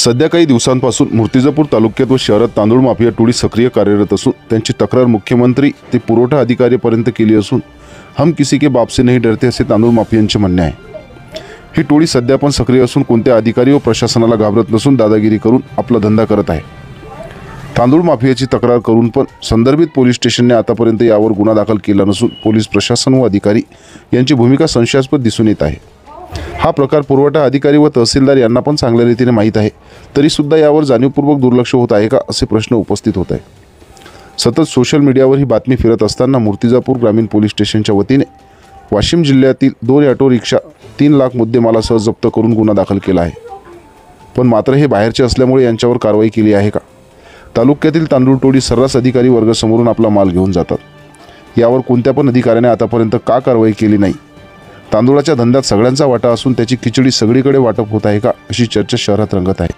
सध्या काही दिवसांपासून मूर्तिजापूर तालुक्यात व शहरात तांदूळ माफिया टोळी सक्रिय कार्यरत असून त्यांची तक्रार मुख्यमंत्री ते पुरवठा अधिकाऱ्यांपर्यंत केली असून हम किसी के बाप से नहीं डरते असे तांदूळ माफियांचे म्हणणे आहे। ही टोळी सध्या पण सक्रिय असून कोणत्या अधिकारी व प्रशासनाला घाबरत नसून दादागिरी करून आपला धंदा करत आहे। तांदूळ माफियाची तक्रार करून पण संदर्भित पोलीस स्टेशनने आतापर्यंत यावर गुन्हा दाखल केला नसून पोलीस प्रशासन व अधिकारी यांची भूमिका संशयास्पद दिसून येत आहे। हा प्रकार पुरवठा अधिकारी व तहसीलदार यांना पण चांगल्या रीतीने माहीत आहे, तरी सुद्धा यावर जाणीवपूर्वक दुर्लक्ष होत आहे का असे प्रश्न उपस्थित होत आहे। सतत सोशल मीडियावर ही बातमी फिरत असताना मूर्तिजापूर ग्रामीण पोलीस स्टेशनच्या वतीने वाशिम जिल्ह्यातील 2 ऑटो रिक्षा 3 लाख मुद्देमालासह जप्त करून गुन्हा दाखल केला आहे। पण मात्र हे बाहेरचे असल्यामुळे यांच्यावर कारवाई केली आहे का? तालुक्यातील तांदूळ टोळी सर्रास अधिकारी वर्ग समोरून आपला माल घेऊन जातात। यावर कोणत्या पण अधिकाऱ्याने आतापर्यंत का कारवाई केली नाही? तांदूळाच्या धंद्यात सगळ्यांचा वाटा असून त्याची खिचडी सगळीकडे वाटप होत आहे का, अशी चर्चा शहरात रंगत आहे।